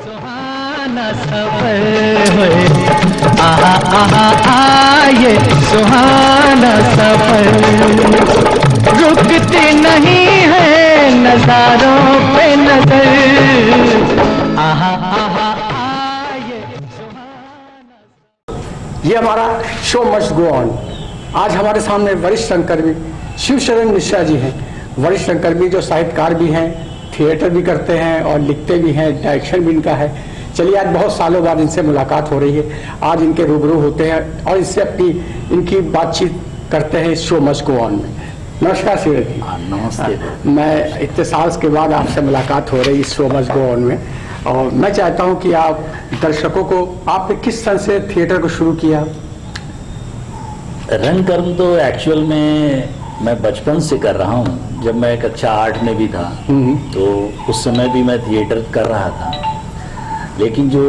सुहाना सफर है, आहा आहा आए सुहाना सफर, रुकती नहीं है नजारों पे नजर, आहा आहा आए सुहाना। ये हमारा शो मस्ट गो ऑन। आज हमारे सामने वरिष्ठ रंगकर्मी शिवशरण मिश्रा जी हैं। वरिष्ठ रंगकर्मी जो साहित्यकार भी हैं, थिएटर भी करते हैं और लिखते भी हैं, डायरेक्शन भी इनका है। चलिए आज बहुत सालों बाद इनसे मुलाकात हो रही है, आज इनके रूबरू होते हैं और इससे अपनी इनकी बातचीत करते हैं शो मस्ट गो ऑन में। नमस्कार शिवराज जी। नमस्ते। मैं इतने साल के बाद आपसे मुलाकात हो रही है इस शो मस्ट गो ऑन में, और मैं चाहता हूँ कि आप दर्शकों को, आपने किस सन से थिएटर को शुरू किया? रंगकर्म तो एक्चुअल में मैं बचपन से कर रहा हूँ। जब मैं कक्षा 8 में भी था तो उस समय भी मैं थिएटर कर रहा था, लेकिन जो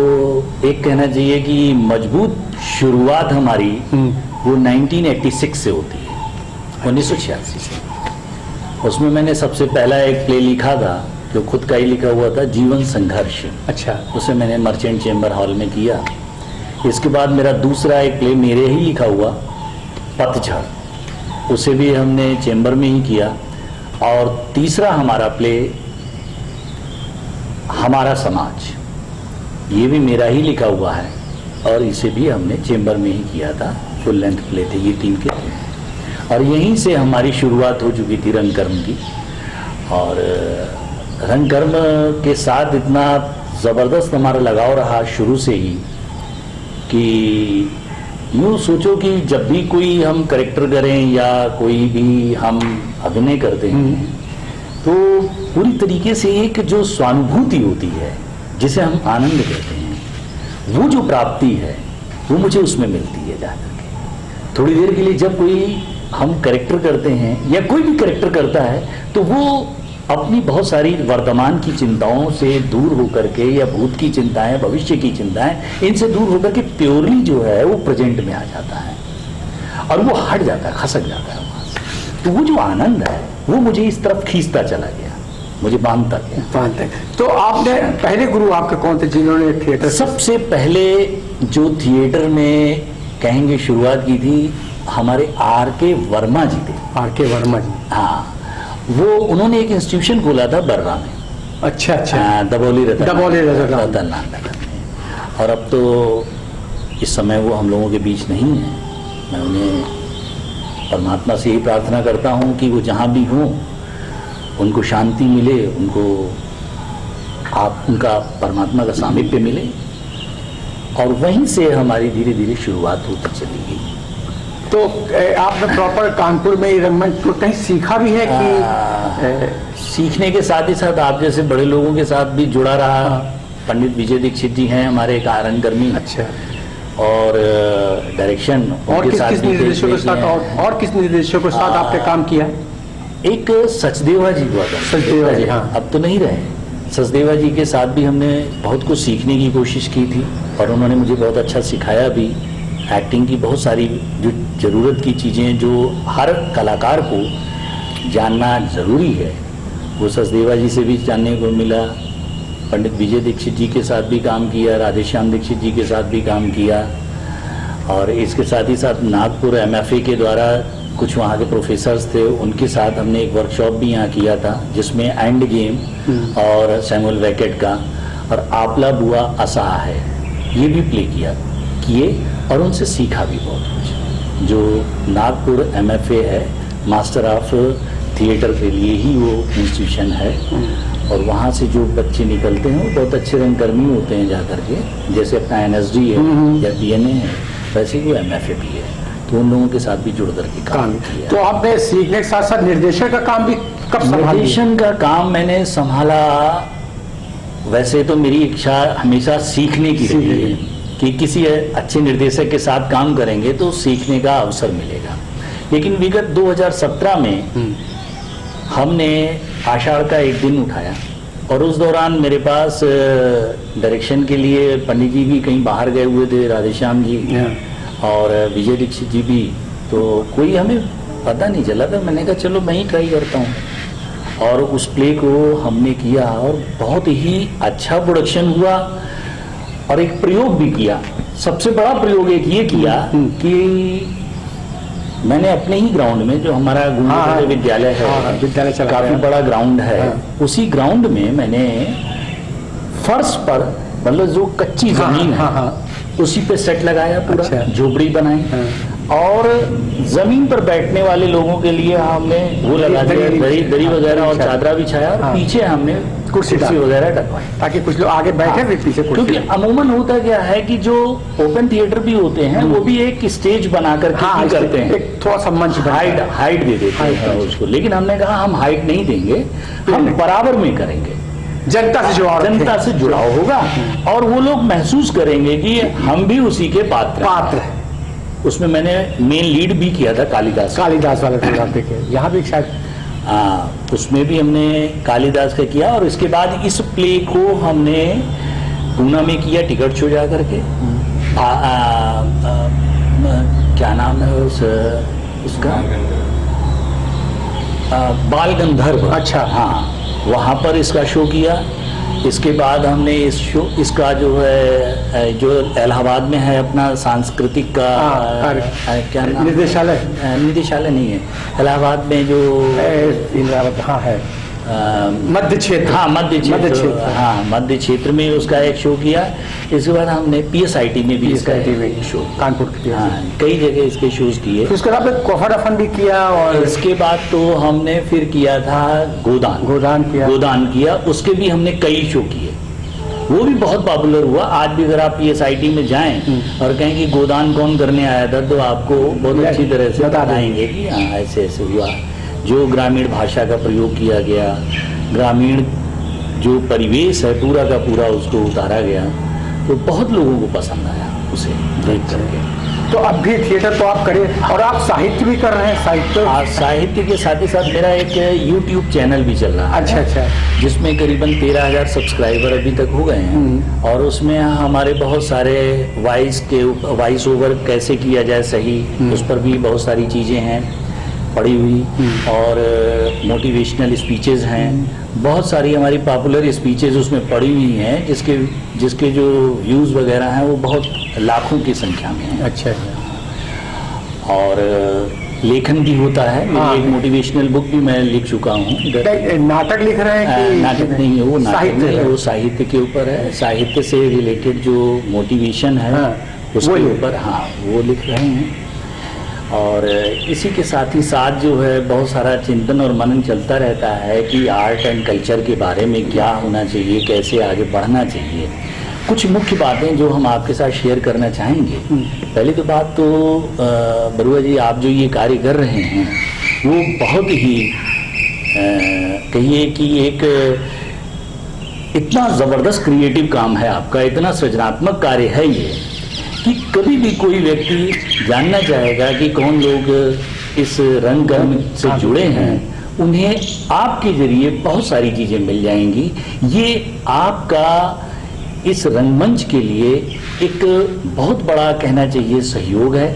एक कहना चाहिए कि मजबूत शुरुआत हमारी वो 1986 से होती है, 1986 से। उसमें मैंने सबसे पहला एक प्ले लिखा था जो खुद का ही लिखा हुआ था, जीवन संघर्ष। अच्छा। उसे मैंने मर्चेंट चेंबर हॉल में किया। इसके बाद मेरा दूसरा एक प्ले मेरे ही लिखा हुआ पतझड़, उसे भी हमने चेंबर में ही किया। और तीसरा हमारा प्ले हमारा समाज, ये भी मेरा ही लिखा हुआ है और इसे भी हमने चेंबर में ही किया था। फुल लेंथ प्ले थे ये 3 के, और यहीं से हमारी शुरुआत हो चुकी थी रंगकर्म की। और रंगकर्म के साथ इतना ज़बरदस्त हमारा लगाव रहा शुरू से ही कि यूँ सोचो कि जब भी कोई हम करेक्टर करें या कोई भी हम अभिनय करते हैं तो पूरी तरीके से एक जो स्वानुभूति होती है जिसे हम आनंद कहते हैं, वो जो प्राप्ति है वो मुझे उसमें मिलती है जाकर के। थोड़ी देर के लिए जब कोई हम करेक्टर करते हैं या कोई भी करेक्टर करता है तो वो अपनी बहुत सारी वर्तमान की चिंताओं से दूर होकर के, या भूत की चिंताएं, भविष्य की चिंताएं, इनसे दूर होकर के प्योरली जो है वो प्रेजेंट में आ जाता है और वो हट जाता है, खसक जाता है वहाँ से। तो वो जो आनंद है वो मुझे इस तरफ खींचता चला गया, मुझे बांधता गया। तो आपने पहले गुरु आपके कौन थे जिन्होंने थिएटर? सबसे पहले जो थिएटर में कहेंगे शुरुआत की थी हमारे R.K. वर्मा जी थे। R.K. वर्मा जी, हाँ, वो उन्होंने एक इंस्टीट्यूशन खोला था बर्रा में। अच्छा अच्छा। दबोली रतन में। और अब तो इस समय वो हम लोगों के बीच नहीं है। मैं उन्हें परमात्मा से यही प्रार्थना करता हूँ कि वो जहाँ भी हों उनको शांति मिले, उनका परमात्मा का सामीप्य मिले। और वहीं से हमारी धीरे धीरे शुरुआत होती चली गई। तो आपने प्रॉपर कानपुर में रंगमंच को कहीं सीखा भी है कि? सीखने के साथ ही साथ आप जैसे बड़े लोगों के साथ भी जुड़ा रहा। पंडित विजय दीक्षित जी हैं हमारे एक रंगकर्मी। अच्छा। और डायरेक्शन और किस निर्देशकों के साथ और किस निर्देशकों के साथ आपने काम किया? एक सचदेवा जी हुआ था। सचदेवा जी, हाँ। अब तो नहीं रहे। सचदेवा जी के साथ भी हमने बहुत कुछ सीखने की कोशिश की थी और उन्होंने मुझे बहुत अच्छा सिखाया भी। एक्टिंग की बहुत सारी जो ज़रूरत की चीज़ें जो हर कलाकार को जानना ज़रूरी है, वो सचदेवा जी से भी जानने को मिला। पंडित विजय दीक्षित जी के साथ भी काम किया, राधेश्याम दीक्षित जी के साथ भी काम किया। और इसके साथ ही साथ नागपुर MFA के द्वारा कुछ वहाँ के प्रोफेसर्स थे, उनके साथ हमने एक वर्कशॉप भी यहाँ किया था जिसमें एंड गेम और सैमुअल बेकेट का और आपला बुआ असाह है ये भी प्ले किए और उनसे सीखा भी बहुत कुछ। जो नागपुर MFA है, मास्टर ऑफ थिएटर के लिए ही वो इंस्टीट्यूशन है, और वहाँ से जो बच्चे निकलते हैं वो बहुत अच्छे रंगकर्मी होते हैं जाकर के। जैसे अपना NSD है या DNA है, वैसे ही वो MFA भी है। तो उन लोगों के साथ भी जुड़ करके काम किया। तो आपने सीखने के साथ साथ निर्देशन का काम भी कब संभाला? निर्देशन का काम मैंने संभाला, वैसे तो मेरी इच्छा हमेशा सीखने की रही है कि किसी अच्छे निर्देशक के साथ काम करेंगे तो सीखने का अवसर मिलेगा। लेकिन विगत 2017 में हमने आषाढ़ का एक दिन उठाया और उस दौरान मेरे पास डायरेक्शन के लिए पंडित जी भी कहीं बाहर गए हुए थे, राधेश्याम जी और विजय दीक्षित जी भी, तो कोई हमें पता नहीं चला था। मैंने कहा चलो मैं ही ट्राई करता हूँ। और उस प्ले को हमने किया और बहुत ही अच्छा प्रोडक्शन हुआ और एक प्रयोग भी किया। सबसे बड़ा प्रयोग एक ये किया कि मैंने अपने ही ग्राउंड में, जो हमारा गुंडा विद्यालय है, विद्यालय चला काफी गया। बड़ा ग्राउंड है, उसी ग्राउंड में मैंने फर्श पर, मतलब जो कच्ची जमीन है, उसी पे सेट लगाया, पूरा अच्छा। झोपड़ी बनाई और जमीन पर बैठने वाले लोगों के लिए हमने वो लगा दिया, दरी वगैरह और चादरा बिछाया और पीछे हमने कुर्सी वगैरह डलवाई, ताकि कुछ लोग आगे बैठे भी पीछे कुर्सी। क्योंकि अमूमन होता क्या है कि जो ओपन थिएटर भी होते हैं वो भी एक स्टेज बना करके ही करते हैं, एक थोड़ा सा मंच हाइट दे देते हैं उसको, लेकिन हमने कहा हम हाइट नहीं देंगे, हम बराबर में करेंगे, जनता से जुड़ाव होगा और वो लोग महसूस करेंगे कि हम भी उसी के पात्र है। उसमें मैंने मेन लीड भी किया था कालिदास वाला प्रोग्राम देखे, यहाँ भी शायद उसमें भी हमने कालिदास का किया और इसके बाद इस प्ले को हमने पूना में किया, टिकट शो जा करके। क्या नाम है उसका, बाल गंधर्व। अच्छा। हाँ, वहाँ पर इसका शो किया। इसके बाद हमने इसका जो है, जो इलाहाबाद में है अपना सांस्कृतिक का क्या नाम, निदेशालय नहीं है, इलाहाबाद में जो हाँ है मध्य क्षेत्र, मध्य क्षेत्र में उसका एक शो किया। इसके बाद हमने PSIT में भी इसका शो, कानपुर कई जगह इसके शोज किए। उसके बाद कोफा भी किया और इसके बाद तो हमने फिर किया था गोदान किया, उसके भी हमने कई शो किए, वो भी बहुत पॉपुलर हुआ। आज भी अगर आप PSIT में जाएं और कहें कि गोदान कौन करने आया था, तो आपको बहुत अच्छी तरह से बताएंगे कि हाँ ऐसे ऐसे हुआ। जो ग्रामीण भाषा का प्रयोग किया गया, ग्रामीण जो परिवेश है पूरा का पूरा उसको उतारा गया, तो बहुत लोगों को पसंद आया उसे देख करके। तो अब भी थिएटर तो आप करें और आप साहित्य भी कर रहे हैं। साहित्य के साथ ही साथ मेरा एक YouTube चैनल भी चल रहा है। अच्छा। जिसमें करीबन 13,000 सब्सक्राइबर अभी तक हो गए हैं और उसमें हमारे बहुत सारे वॉइस ओवर कैसे किया जाए सही, उस पर भी बहुत सारी चीज़ें हैं पड़ी हुई और मोटिवेशनल स्पीचेस हैं, बहुत सारी हमारी पॉपुलर स्पीचेस उसमें पड़ी हुई हैं, जिसके जो व्यूज़ वगैरह हैं वो बहुत लाखों की संख्या में हैं। अच्छा। और लेखन भी होता है, मेरी एक मोटिवेशनल बुक भी मैं लिख चुका हूँ। नाटक लिख रहे हैं कि नाटक नहीं है, वो नाटक नहीं है, वो साहित्य के ऊपर है, साहित्य से रिलेटेड जो मोटिवेशन है उसके ऊपर वो लिख रहे हैं। और इसी के साथ ही साथ जो है बहुत सारा चिंतन और मनन चलता रहता है कि आर्ट एंड कल्चर के बारे में क्या होना चाहिए, कैसे आगे बढ़ना चाहिए। कुछ मुख्य बातें जो हम आपके साथ शेयर करना चाहेंगे। पहली तो बात तो बरुआ जी, आप जो ये कार्य कर रहे हैं वो बहुत ही कहिए कि एक इतना ज़बरदस्त क्रिएटिव काम है आपका, इतना सृजनात्मक कार्य है ये कि कभी भी कोई व्यक्ति जानना चाहेगा कि कौन लोग इस रंगकर्म से जुड़े हैं, उन्हें आपके जरिए बहुत सारी चीज़ें मिल जाएंगी। ये आपका इस रंगमंच के लिए एक बहुत बड़ा कहना चाहिए सहयोग है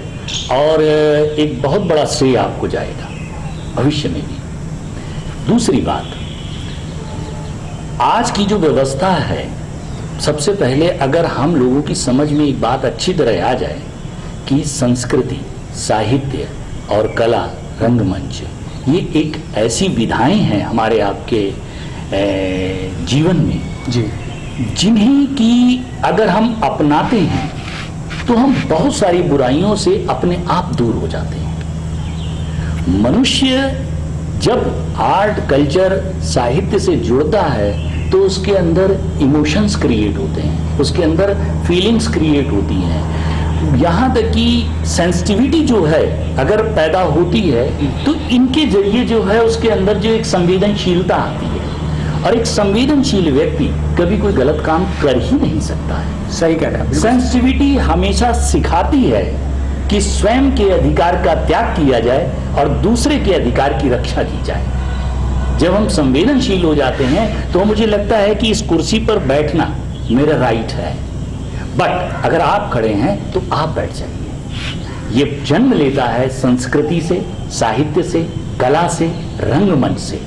और एक बहुत बड़ा श्रेय आपको जाएगा भविष्य में भी। दूसरी बात, आज की जो व्यवस्था है, सबसे पहले अगर हम लोगों की समझ में एक बात अच्छी तरह आ जाए कि संस्कृति, साहित्य और कला, रंगमंच ये एक ऐसी विधाएं हैं हमारे आपके जीवन में जी, जिन्हीं की अगर हम अपनाते हैं तो हम बहुत सारी बुराइयों से अपने आप दूर हो जाते हैं। मनुष्य जब आर्ट, कल्चर, साहित्य से जुड़ता है तो उसके अंदर इमोशंस क्रिएट होते हैं, उसके अंदर फीलिंग्स क्रिएट होती हैं, यहाँ तक कि सेंसिटिविटी जो है अगर पैदा होती है तो इनके जरिए जो है उसके अंदर जो एक संवेदनशीलता आती है। और एक संवेदनशील व्यक्ति कभी कोई गलत काम कर ही नहीं सकता है। सही कह रहे हैं। सेंसिटिविटी हमेशा सिखाती है कि स्वयं के अधिकार का त्याग किया जाए और दूसरे के अधिकार की रक्षा की जाए। जब हम संवेदनशील हो जाते हैं तो मुझे लगता है कि इस कुर्सी पर बैठना मेरा राइट है, बट अगर आप खड़े हैं तो आप बैठ जाइए। ये जन्म लेता है संस्कृति से, साहित्य से, कला से, रंगमंच से।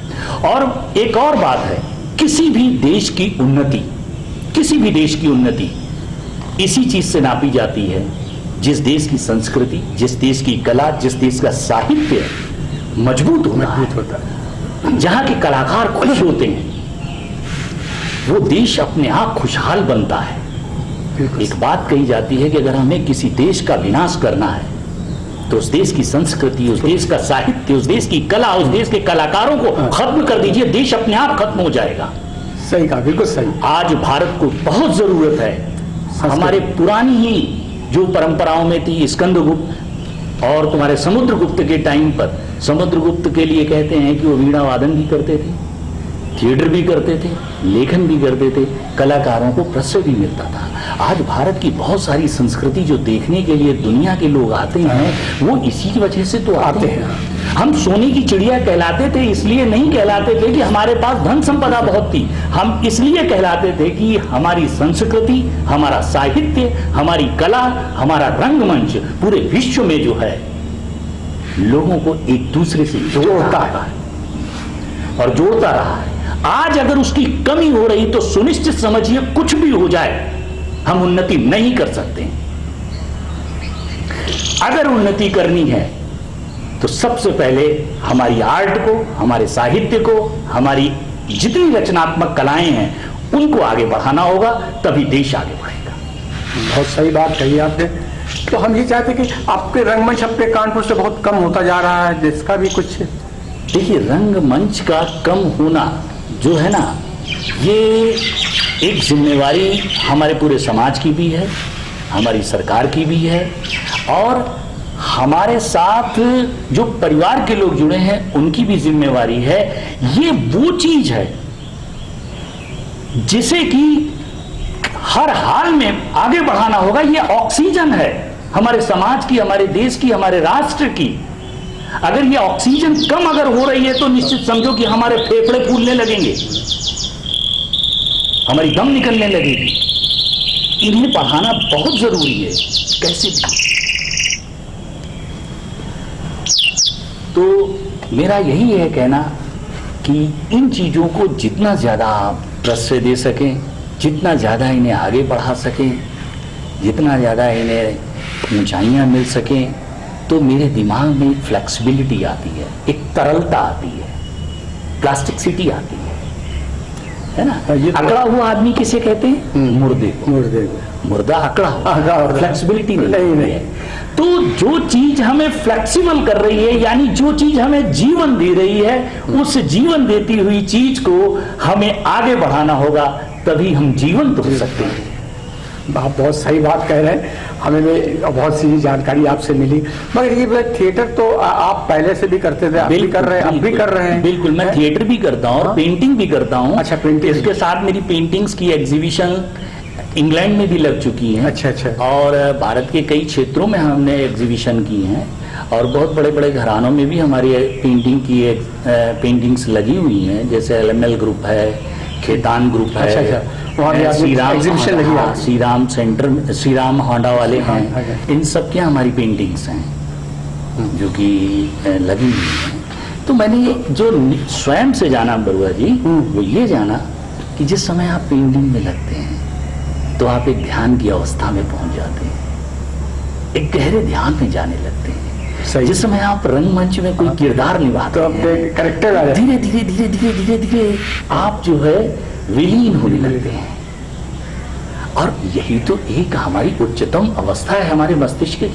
और एक और बात है, किसी भी देश की उन्नति, किसी भी देश की उन्नति इसी चीज से नापी जाती है, जिस देश की संस्कृति, जिस देश की कला, जिस देश का साहित्य मजबूत होता है, जहां के कलाकार खुश होते हैं, वो देश अपने आप खुशहाल बनता है। एक बात कही जाती है कि अगर हमें किसी देश का विनाश करना है तो उस देश की संस्कृति, उस देश का साहित्य, उस देश की कला, उस देश के कलाकारों को खत्म कर दीजिए, देश अपने आप खत्म हो जाएगा। सही कहा, बिल्कुल सही। आज भारत को बहुत जरूरत है हमारे पुरानी ही जो परंपराओं में थी, स्कंदगुप्त और तुम्हारे समुद्रगुप्त के टाइम पर, समुद्रगुप्त के लिए कहते हैं कि वो वीणा वादन भी करते थे, थिएटर भी करते थे, लेखन भी करते थे, कलाकारों को प्रश्रय भी मिलता था। आज भारत की बहुत सारी संस्कृति जो देखने के लिए दुनिया के लोग आते हैं, वो इसी की वजह से तो आते हैं। हम सोने की चिड़िया कहलाते थे, इसलिए नहीं कहलाते थे कि हमारे पास धन संपदा बहुत थी, हम इसलिए कहलाते थे कि हमारी संस्कृति, हमारा साहित्य, हमारी कला, हमारा रंगमंच पूरे विश्व में जो है लोगों को एक दूसरे से जोड़ता है और जोड़ता रहा है। आज अगर उसकी कमी हो रही तो सुनिश्चित समझिए कुछ भी हो जाए, हम उन्नति नहीं कर सकते। अगर उन्नति करनी है तो सबसे पहले हमारी आर्ट को, हमारे साहित्य को, हमारी जितनी रचनात्मक कलाएं हैं उनको आगे बढ़ाना होगा, तभी देश आगे बढ़ेगा। बहुत सही बात कही आपने। तो हम ये चाहते कि आपके रंगमंच अपने कानपुर से बहुत कम होता जा रहा है, जिसका भी कुछ। देखिए, रंगमंच का कम होना जो है ना, ये एक जिम्मेवारी हमारे पूरे समाज की भी है, हमारी सरकार की भी है, और हमारे साथ जो परिवार के लोग जुड़े हैं उनकी भी जिम्मेवारी है। ये वो चीज है जिसे कि हर हाल में आगे बढ़ाना होगा। ये ऑक्सीजन है हमारे समाज की, हमारे देश की, हमारे राष्ट्र की। अगर ये ऑक्सीजन कम अगर हो रही है तो निश्चित समझो कि हमारे फेफड़े फूलने लगेंगे, हमारी दम निकलने लगेगी। इन्हें बढ़ाना बहुत जरूरी है कैसे भी। तो मेरा यही है कहना कि इन चीजों को जितना ज्यादा आप प्रश्रय दे सकें, जितना ज्यादा इन्हें आगे बढ़ा सकें, जितना ज्यादा इन्हें ऊंचाइयां मिल सकें, तो मेरे दिमाग में एक फ्लेक्सिबिलिटी आती है, एक तरलता आती है, प्लास्टिसिटी आती है ना। अकड़ा हुआ आदमी किसे कहते हैं? मुर्दे को। मुर्दा अकड़ा हुआ, फ्लेक्सिबिलिटी नहीं है। तो जो चीज हमें फ्लेक्सिबल कर रही है, यानी जो चीज हमें जीवन दे रही है, उस जीवन देती हुई चीज को हमें आगे बढ़ाना होगा, तभी हम जीवंत हो सकते हैं। आप बहुत सही बात कह रहे हैं, हमें भी बहुत सी जानकारी आपसे मिली। मगर ये थिएटर तो आप पहले से भी करते थे, आप भी कर रहे हैं, अब भी कर रहे हैं। बिल्कुल, मैं थिएटर भी करता हूँ और पेंटिंग भी करता हूँ। अच्छा, पेंटिंग। इसके साथ मेरी पेंटिंग्स की एग्जीबिशन इंग्लैंड में भी लग चुकी है। अच्छा। और भारत के कई क्षेत्रों में हमने एग्जीबिशन की हैं, और बहुत बड़े बड़े घरानों में भी हमारी पेंटिंग्स लगी हुई हैं, जैसे LML ग्रुप है, खेतान ग्रुप है। अच्छा। वहाँ भी एग्जीबिशन लगी है। श्रीराम सेंटर, श्रीराम होंडा वाले हैं, इन सब के हमारी पेंटिंग्स हैं जो कि लगी हुई हैं। तो मैंने जो स्वयं से जाना बरुआ जी, वो ये जाना कि जिस समय आप पेंटिंग में लगते हैं तो आप एक ध्यान की अवस्था में पहुंच जाते हैं, एक गहरे ध्यान में जाने लगते हैं। जिस समय आप रंगमंच में कोई किरदार निभाते तो अपने कैरेक्टर धीरे धीरे धीरे धीरे धीरे धीरे आप जो है विलीन होने लगते हैं। और यही तो एक हमारी उच्चतम अवस्था है हमारे मस्तिष्क की।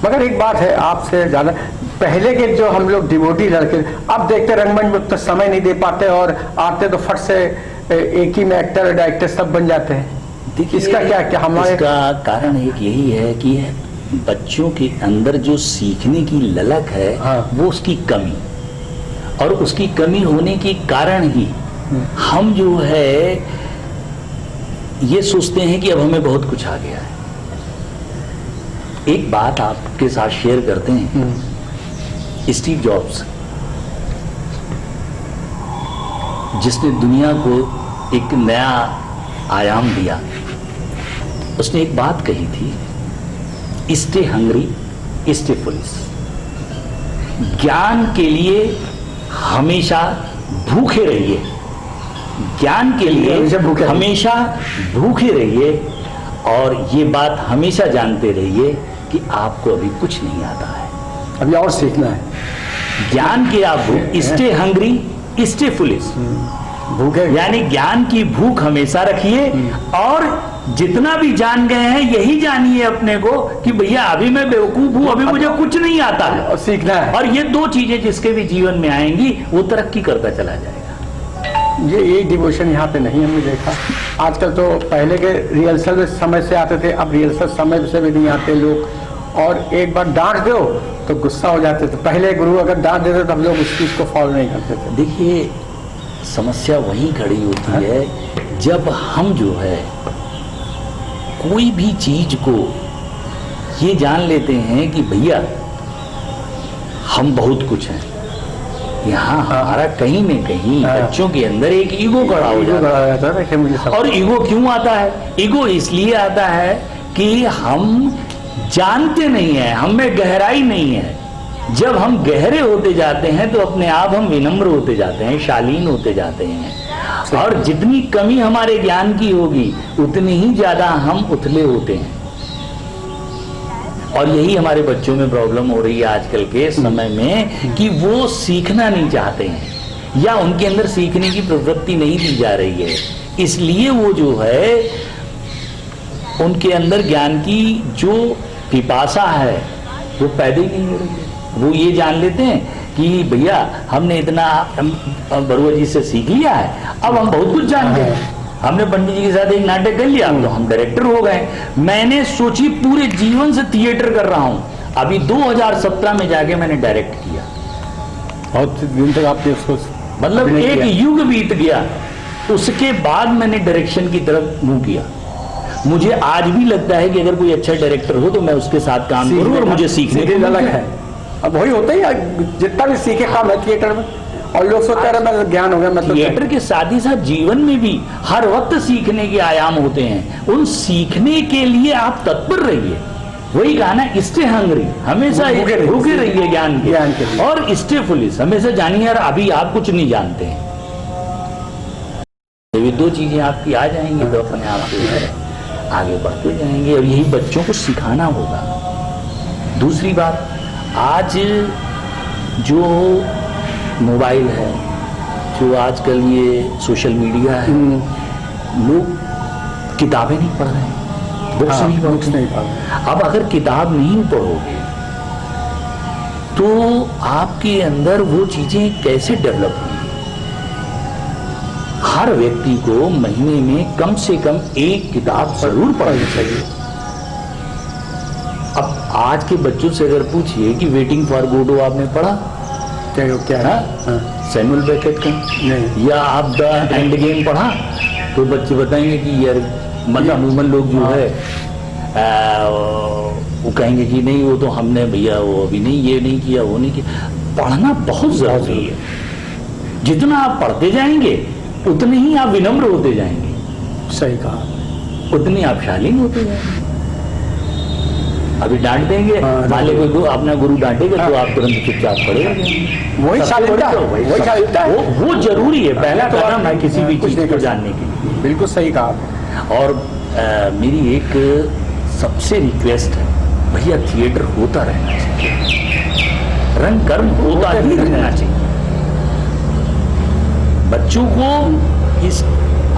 मगर एक बात है, आपसे ज्यादा पहले के जो हम लोग डिवोटी लड़के, अब देखते रंगमंच में तो समय नहीं दे पाते, और आते तो फट से एक ही में एक्टर और डायरेक्टर सब बन जाते हैं। इसका क्या हमारे इसका कारण एक यही है कि बच्चों के अंदर जो सीखने की ललक है, वो उसकी कमी, और उसकी कमी होने के कारण ही हम जो है ये सोचते हैं कि अब हमें बहुत कुछ आ गया है। एक बात आपके साथ शेयर करते हैं। स्टीव जॉब्स, जिसने दुनिया को एक नया आयाम दिया, उसने एक बात कही थी, स्टे हंग्री स्टे फुलिश, ज्ञान के लिए हमेशा भूखे रहिए, ज्ञान के लिए हमेशा भूखे रहिए, और ये बात हमेशा जानते रहिए कि आपको अभी कुछ नहीं आता है, अभी और सीखना है। ज्ञान के आप स्टे हंग्री स्टे फुलिश, भूखे यानी ज्ञान की भूख हमेशा रखिए, और जितना भी जान गए हैं यही जानिए अपने को कि भैया अभी मैं बेवकूफ हूं, अभी मुझे कुछ नहीं आता है, और सीखना है। और ये दो चीजें जिसके भी जीवन में आएंगी वो तरक्की करता चला जाएगा। ये डिवोशन यहाँ पे नहीं हमने देखा। आजकल तो पहले के रिहर्सल समय से आते थे, अब रिहर्सल समय से भी नहीं आते लोग, और एक बार डांट दो तो गुस्सा हो जाते थे। पहले गुरु अगर डांट देते तो हम लोग उस चीज को फॉलो नहीं करते थे। देखिए समस्या वहीं खड़ी होती है जब हम जो है कोई भी चीज को ये जान लेते हैं कि भैया हम बहुत कुछ हैं। यहाँ हमारा कहीं न कहीं बच्चों के अंदर एक ईगो खड़ा हो जाता है। और ईगो क्यों आता है? ईगो इसलिए आता है कि हम जानते नहीं है, हम में गहराई नहीं है। जब हम गहरे होते जाते हैं तो अपने आप हम विनम्र होते जाते हैं, शालीन होते जाते हैं, और जितनी कमी हमारे ज्ञान की होगी उतनी ही ज्यादा हम उथले होते हैं। और यही हमारे बच्चों में प्रॉब्लम हो रही है आजकल के समय में कि वो सीखना नहीं चाहते हैं, या उनके अंदर सीखने की प्रवृत्ति नहीं दी जा रही है, इसलिए वो जो है उनके अंदर ज्ञान की जो पिपासा है वो पैदा ही नहीं हो रही है। वो ये जान लेते हैं कि भैया हमने इतना बरुआ जी से सीख लिया है, अब हम बहुत कुछ जान गए। हमने पंडित जी के साथ एक नाटक कर लिया, अब तो हम डायरेक्टर हो गए। मैंने सोची पूरे जीवन से थिएटर कर रहा हूं, अभी 2017 में जाके मैंने डायरेक्ट किया। बहुत दिन तक आपने उसको मतलब एक युग बीत गया, उसके बाद मैंने डायरेक्शन की तरफ मुंह किया। मुझे आज भी लगता है कि अगर कोई अच्छा डायरेक्टर हो तो मैं उसके साथ काम करूं, और मुझे सीखने को अलग है। अब वही होता ही है, जितना भी सीखे काम है थिएटर में, और लोग सोचते हैं मैं ज्ञान हो गया मतलब। थिएटर के साथ ही साथ जीवन में भी हर वक्त सीखने के आयाम होते हैं, उन सीखने के लिए आप तत्पर रहिए। वही कहा ना, स्टे हंग्री, हमेशा भूखे रहिए ज्ञान के, और स्टे फुलिश, हमेशा जानिए यार अभी आप कुछ नहीं जानते हैं। ये दो चीजें आपकी आ जाएंगी तो अपने आप से आगे बढ़ते जाएंगे, और यही बच्चों को सिखाना होगा। दूसरी बात, आज जो मोबाइल है, जो आजकल ये सोशल मीडिया है, लोग किताबें नहीं पढ़ रहे हैं, बुक्स नहीं पढ़ रहे हैं। अब अगर किताब नहीं पढ़ोगे तो आपके अंदर वो चीजें कैसे डेवलप होंगी? हर व्यक्ति को महीने में कम से कम एक किताब जरूर पढ़नी चाहिए। अब आज के बच्चों से अगर पूछिए कि वेटिंग फॉर गोडो आपने पढ़ा क्या है? सैमुअल बेकेट का नहीं, या आप द एंड गेम पढ़ा, तो बच्चे बताएंगे कि यार मतलब अमूमन लोग जो है वो कहेंगे कि नहीं वो तो हमने भैया वो अभी नहीं, ये नहीं किया, वो नहीं किया। पढ़ना बहुत जरूरी है। जितना आप पढ़ते जाएंगे उतने ही आप विनम्र होते जाएंगे। सही कहा। उतनी आप शालीन होते जाएंगे। अभी डांट देंगे, मान लो कोई अपना गुरु डांटेगा तो आप तुरंत चुपचाप पड़ेगा। वही शालीनता, वो जरूरी है, पहला कदम है किसी भी चीज को जानने के लिए। बिल्कुल सही कहा। और मेरी एक सबसे रिक्वेस्ट है, भैया थिएटर होता रहना चाहिए, रंग कर्म होता ही रहना चाहिए। बच्चों को इस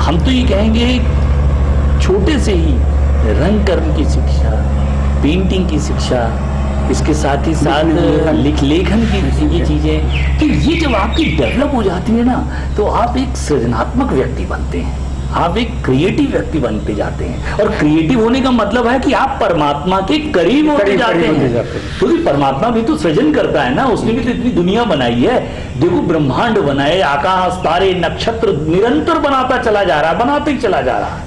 हम तो ये कहेंगे छोटे से ही रंग कर्म की शिक्षा, पेंटिंग की शिक्षा, इसके साथ ही साथ लेखन की ये चीजें, तो ये जब आपकी डेवलप हो जाती है ना तो आप एक सृजनात्मक व्यक्ति बनते हैं, आप एक क्रिएटिव व्यक्ति बनते जाते हैं। और क्रिएटिव होने का मतलब है कि आप परमात्मा के करीब होते जाते हैं, क्योंकि परमात्मा भी तो सृजन करता है ना, उसने भी तो इतनी दुनिया बनाई है। देखो ब्रह्मांड बनाए, आकाश, तारे, नक्षत्र निरंतर बनाता चला जा रहा है, बनाते ही चला जा रहा है,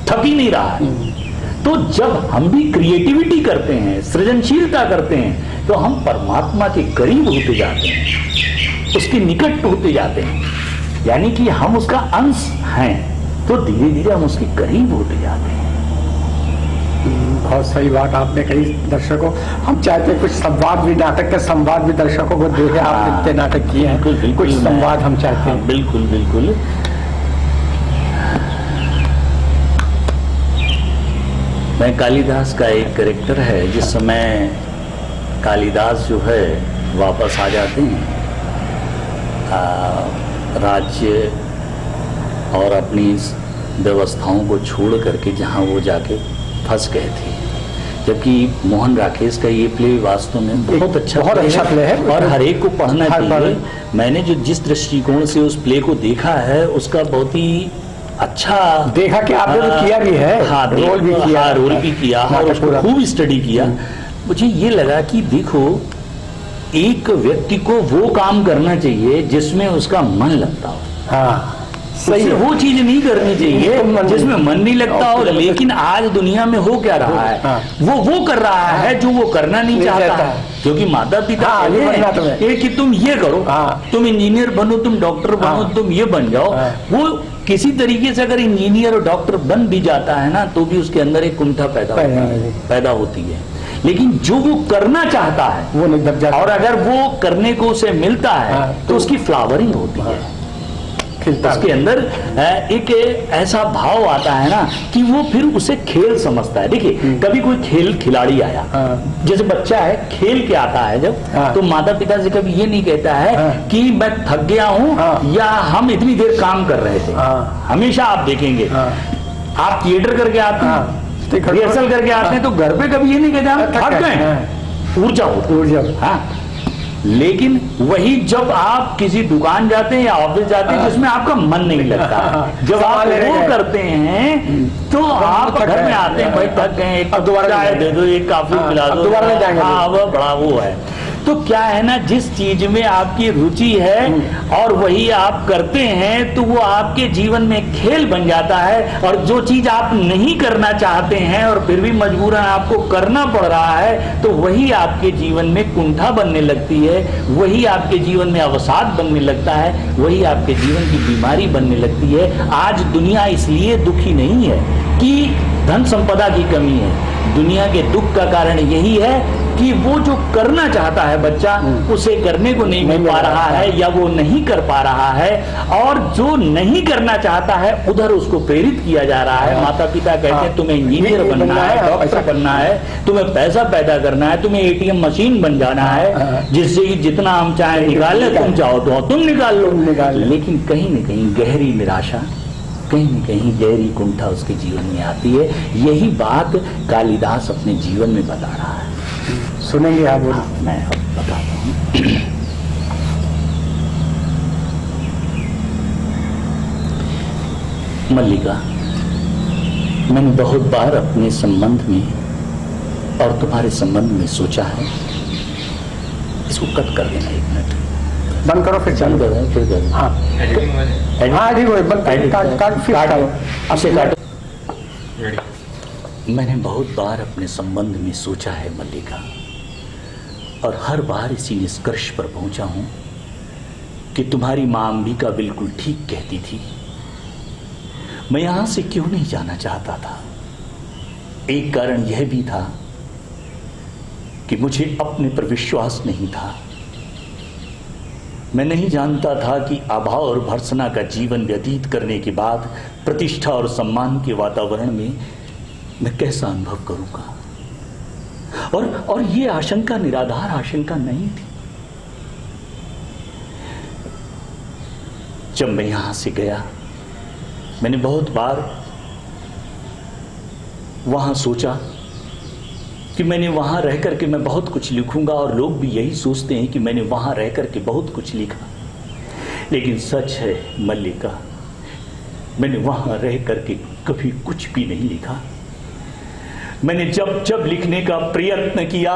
थक ही नहीं रहा है। तो जब हम भी क्रिएटिविटी करते हैं, सृजनशीलता करते हैं, तो हम परमात्मा के करीब होते जाते हैं, उसके निकट होते जाते हैं, यानी कि हम उसका अंश हैं, तो धीरे धीरे हम उसके करीब होते जाते हैं। बहुत सही बात आपने कही। दर्शकों, हम चाहते हैं कुछ संवाद भी, नाटक के संवाद भी दर्शकों को देखे। आप कितने नाटक किए हैं, कुछ संवाद हम चाहते हैं। बिल्कुल बिल्कुल। मैं कालिदास का एक कैरेक्टर है, जिस समय कालिदास जो है वापस आ जाते हैं राज्य और अपनी व्यवस्थाओं को छोड़ करके, जहाँ वो जाके फंस गए थे। जबकि मोहन राकेश का ये प्ले वास्तव में बहुत अच्छा प्ले है और हर एक को पढ़ना चाहिए। मैंने जो जिस दृष्टिकोण से उस प्ले को देखा है, उसका बहुत ही अच्छा देखा कि आपने तो किया भी है। हाँ, रोल भी किया और उसको खूब स्टडी किया। मुझे ये लगा कि देखो, एक व्यक्ति को वो काम करना चाहिए जिसमें उसका मन लगता हो। हाँ, सही, वो चीज नहीं करनी चाहिए जिसमें मन नहीं लगता हो। लेकिन आज दुनिया में हो क्या रहा है, वो कर रहा है जो वो करना नहीं चाहता है। क्योंकि माता पिता कि तुम ये करो, तुम इंजीनियर बनो, तुम डॉक्टर बनो, तुम ये बन जाओ। वो किसी तरीके से अगर इंजीनियर और डॉक्टर बन भी जाता है ना, तो भी उसके अंदर एक कुंठा पैदा होती है। लेकिन जो वो करना चाहता है वो नहीं दब जाता, और अगर वो करने को उसे मिलता है तो उसकी फ्लावरिंग होती है। उसके अंदर एक ऐसा भाव आता है ना कि वो फिर उसे खेल समझता है। देखिए, कभी कोई खेल खिलाड़ी आया, जैसे बच्चा है खेल के आता है जब, तो माता पिता से कभी ये नहीं कहता है कि मैं थक गया हूँ या हम इतनी देर काम कर रहे थे। हमेशा आप देखेंगे, आप थिएटर करके आते हैं, रिहर्सल करके आते हैं, तो घर पे कभी ये नहीं कहते हम थक गए, ऊर्जा। हाँ, लेकिन वही जब आप किसी दुकान जाते हैं या ऑफिस जाते हैं जिसमें आपका मन नहीं लगता, जब आप वो करते हैं तो आप घर में आते हैं, भाई थक गए, एक चाय दे दो, एक कॉफी पिला दो, दोबारा जाएंगे। हाँ, वो बड़ा वो है। तो क्या है ना, जिस चीज में आपकी रुचि है और वही आप करते हैं, तो वो आपके जीवन में खेल बन जाता है। और जो चीज आप नहीं करना चाहते हैं और फिर भी मजबूरन आपको करना पड़ रहा है, तो वही आपके जीवन में कुंठा बनने लगती है, वही आपके जीवन में अवसाद बनने लगता है, वही आपके जीवन की बीमारी बनने लगती है। आज दुनिया इसलिए दुखी नहीं है कि धन संपदा की कमी है। दुनिया के दुख का कारण यही है कि वो जो करना चाहता है बच्चा, उसे करने को नहीं मिल पा रहा है या वो नहीं कर पा रहा है, और जो नहीं करना चाहता है उधर उसको प्रेरित किया जा रहा है। माता पिता कहते हैं तुम्हें इंजीनियर बनना है, डॉक्टर बनना है, तुम्हें पैसा पैदा करना है, तुम्हें एटीएम मशीन बन जाना है, जिससे कि जितना हम चाहे निकाल ले, तुम चाहो तो तुम निकाल लो। लेकिन कहीं न कहीं गहरी निराशा, कहीं न कहीं गहरी कुंठा उसके जीवन में आती है। यही बात कालिदास अपने जीवन में बता रहा है। सुनेंगे आप? मैं अब बताता हूँ। मल्लिका, मैंने बहुत बार अपने संबंध में और तुम्हारे संबंध में सोचा है। इसको कट कर देना, 1 मिनट बंद करो, फिर चालू कर दें, फिर कर दें। हाँ ठीक है, मैंने बहुत बार अपने संबंध में सोचा है मल्लिका, और हर बार इसी निष्कर्ष पर पहुंचा हूं कि तुम्हारी मां अंबिका बिल्कुल ठीक कहती थी। मैं यहां से क्यों नहीं जाना चाहता था? एक कारण यह भी था कि मुझे अपने पर विश्वास नहीं था। मैं नहीं जानता था कि अभाव और भर्त्सना का जीवन व्यतीत करने के बाद प्रतिष्ठा और सम्मान के वातावरण में मैं कैसा अनुभव करूंगा। और ये आशंका निराधार आशंका नहीं थी। जब मैं यहां से गया, मैंने बहुत बार वहां सोचा कि मैंने वहां रह करके मैं बहुत कुछ लिखूंगा, और लोग भी यही सोचते हैं कि मैंने वहां रह करके बहुत कुछ लिखा। लेकिन सच है मल्लिका, मैंने वहां रह करके कभी कुछ भी नहीं लिखा। मैंने जब जब लिखने का प्रयत्न किया,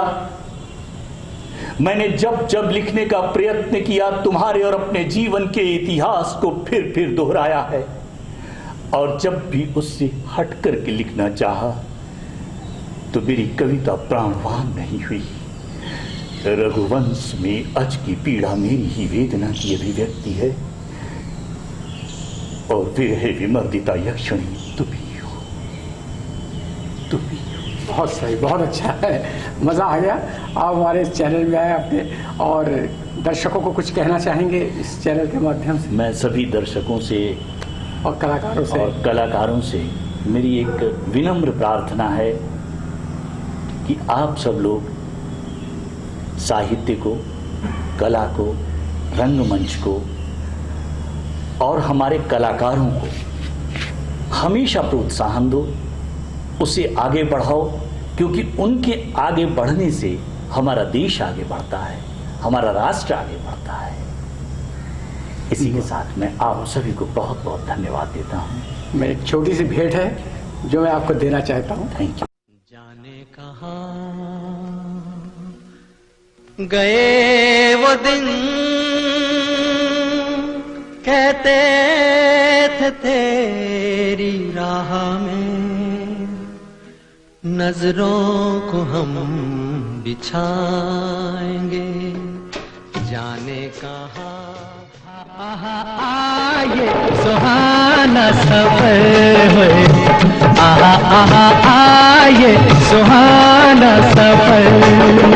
मैंने जब जब लिखने का प्रयत्न किया, तुम्हारे और अपने जीवन के इतिहास को फिर दोहराया है। और जब भी उससे हट करके लिखना चाहा तो मेरी कविता प्राणवान नहीं हुई। रघुवंश में अज की पीड़ा मेरी ही वेदना की अभिव्यक्ति है, और विरह विमर्दिता यक्षिणी तुम ही हो, तुम ही हो। बहुत सही, बहुत अच्छा है, मज़ा आ गया। आप हमारे इस चैनल में आए अपने, और दर्शकों को कुछ कहना चाहेंगे इस चैनल के माध्यम से? मैं सभी दर्शकों से और कलाकारों से मेरी एक विनम्र प्रार्थना है कि आप सब लोग साहित्य को, कला को, रंगमंच को और हमारे कलाकारों को हमेशा प्रोत्साहन दो, उसे आगे बढ़ाओ, क्योंकि उनके आगे बढ़ने से हमारा देश आगे बढ़ता है, हमारा राष्ट्र आगे बढ़ता है। इसी के साथ मैं आप सभी को बहुत बहुत धन्यवाद देता हूँ। मैं एक छोटी सी भेंट है जो मैं आपको देना चाहता हूँ। Thank you. जाने कहाँ गए वो दिन, कहते थे तेरी राह में नजरों को हम बिछाएंगे। जाने कहाँ आए सुहाना सफर होए, आहा आहा आए सुहाना सफर।